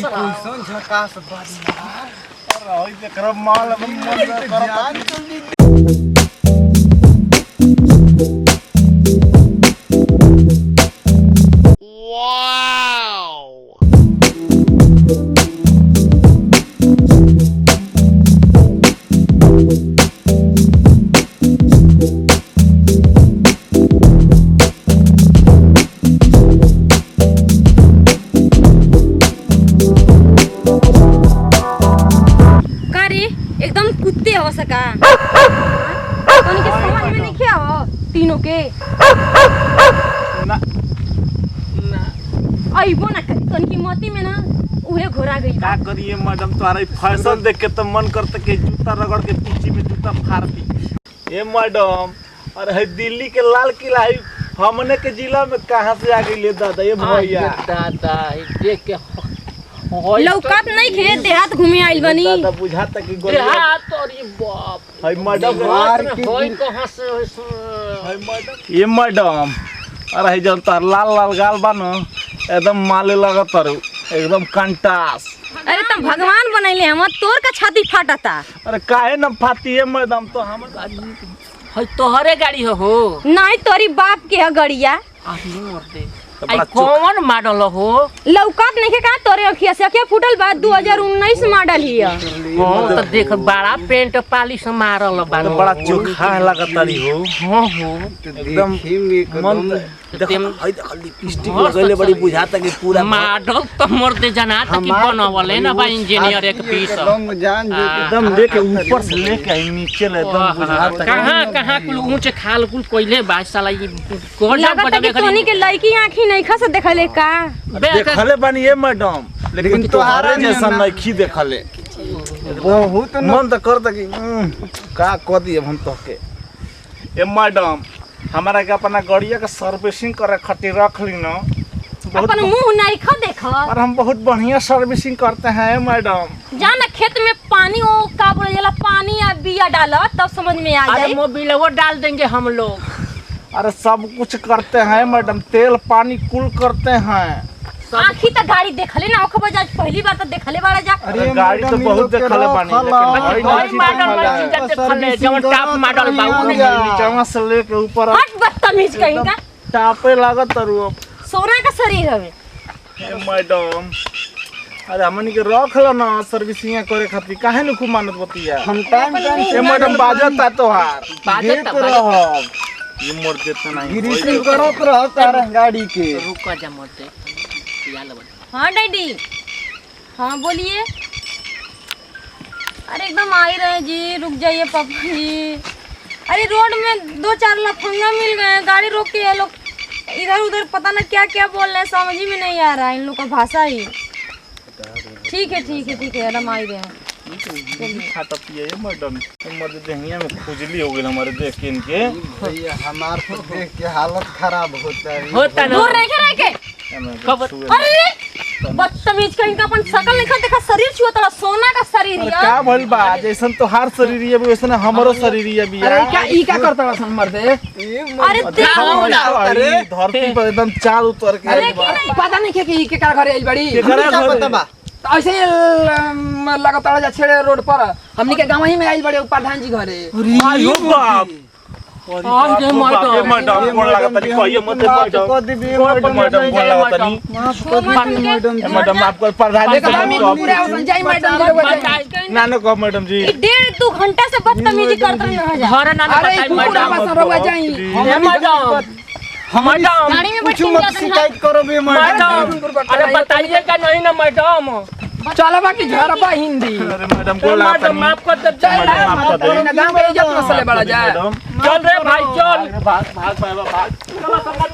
कैसन झकास बात ओइ देखर माल मन करत एकदम कुत्ते हो सका उनके समझ में नहीं क्या हो तीनों के ना आइबो ना करी तन की मती में ना उहे घोरा गई का करिए मैडम तुम्हारा फैशन देख के तो मन करता के जूता रगड़ के पीछे में जूता फाड़ दी। ये मैडम अरे है दिल्ली के लाल किला है हमने के जिला में कहां से आ गई ले दादा ये भैया दादा देख के लौकात नहीं खे देहात घूमे आइल बनी दादा बुझाता कि देहात और ये बाप है मैडम होई कहां से है मैडम ये मैडम अरे है जब तार लाल लाल गाल बा न एकदम माले लगत तारू एकदम कंटास। अरे तुम भगवान बनैले हम तोर का छाती फाटता। अरे काहे न फाती है मैडम तो हम है तोहरे गाड़ी हो नहीं तोरी बाप के है गड़िया आही मरते आई कौन मॉडल हो लौकात नहीं के का तोरे अखिया से अखिया फुटल बा 2019 मॉडल हिया हां तो देख बड़ा पेंट पॉलिश मारल बा बड़ा चोखा लगत तारी हो हां हो एकदम मन देख लिपस्टिक लगले बड़ी बुझाता कि पूरा मॉडल तो मरते जनात की बनवले ना बा इंजीनियर एक पीस एकदम लेके ऊपर से लेके नीचे ले एकदम बुझाता कहां कुल ऊंचे खाल कुल कोइले बा साला ये कोल लगता कि तोनी के लड़की आंखी नहीं खा से देखले का देखले बानी ये मैडम लेकिन तोहारे जैसा नहीं देखले बहुत मन तो करता कि का क दिए हम तो के ए मैडम हमारा के अपना गाड़िया का सर्विसिंग करे खातिर रख ली ना अपन मुंह नहीं खा देखा और हम बहुत बढ़िया सर्विसिंग करते हैं मैडम जाना खेत में पानी ओ का बोले जाला पानी या बिया डाला तब समझ में आ जाए अरे मोबिल वो डाल देंगे हम लोग अरे सब कुछ करते हैं मैडम तेल पानी कुल करते हैं आखी तो गाड़ी देखले ना ओखो बजा पहली बार तो देखले बाड़ा जा अरे गाड़ी तो बहुत देखले बानी कोई मॉडल नहीं देखले जवन टॉप मॉडल बाऊ नीचवा से लेके ऊपर हट बदतमीज कहीं का टापे लागत तारू सोना का शरीर हवे मैडम अरे हमनी के रख लो ना सर्विसिंग करे खातिर काहे न खूब मानत बतिया हम टाइम ए मैडम बाजता तोहार बाजता ये मोड़ देते नहीं ग्रीसिंग करत रह तारा गाड़ी के रुक जा मत यार हाँ डैडी हाँ बोलिए अरे एकदम आ ही रहे जी रुक जाइए पापा जी अरे रोड में 2-4 लफंगा मिल गए गाड़ी रोक के ये लोग इधर उधर पता ना क्या क्या बोल रहे हैं समझ ही में नहीं आ रहा है इन लोग का भाषा ही ठीक है एकदम आ ही रहे हैं खाता पिए मैडम हमारे देहिया में खुजली हो गई हमारे देख के इनके भैया हमार को देख के हालत खराब होता ना दूर रह के अरे बदतमीज कहीं का अपन शकल नहीं देखा शरीर छुआ तोरा सोना का शरीर है का भइल बा जैसन तो हर शरीर है वैसन हमरो शरीर है बिया अरे क्या ई क्या करता सन मर दे अरे अरे धरती पर एकदम चाल उतर के अरे पता नहीं के के का घरे आई बड़ी क्या पता बा ऐसे लगातार जा छेड़े रोड पर हमनी के गांव ही में आई बड़े प्रधान जी घरे आयो बाप अरे मैडम कोन लागत नहीं कहिए मत मैडम कोन लागत नहीं मैडम आपको प्रधान ना ना को मैडम जी 1.5-2 घंटा से बदतमीजी करते रह जा घर ना बताई मैडम गाड़ी में बैठ मत शिकायत करो बे मैडम अरे बताइए का नहीं ना मैडम चलो बाकी झरबा हिंदी अरे मैडम को लागत मैडम माफ कर दे मैडम माफ कर दे गांव में इज्जत मसले बड़ा जाए चल रे भाई चल भाग चलो समझ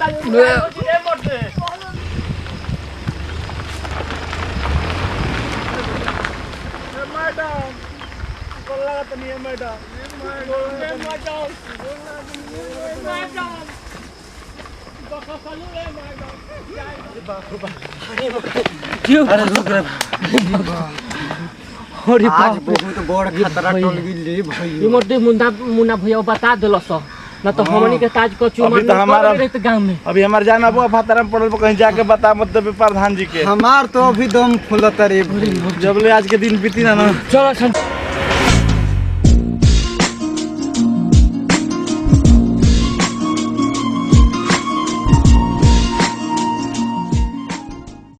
मैडम को लागत नहीं है मैडम अरे रुक रे आज बहुत बड़ खतरा टल गेल रे भैया ये मोटे मुन्ना भैया बता देलस ना तो हमनी के ताज को चुमा अभी तो हमारा गांव में अभी हमार जाना बुआ फातरम पड़ल पर कहीं जाके बता मत देबे प्रधान जी के हमार तो अभी दम फुलत रे जब ले आज के दिन बीती ना चलो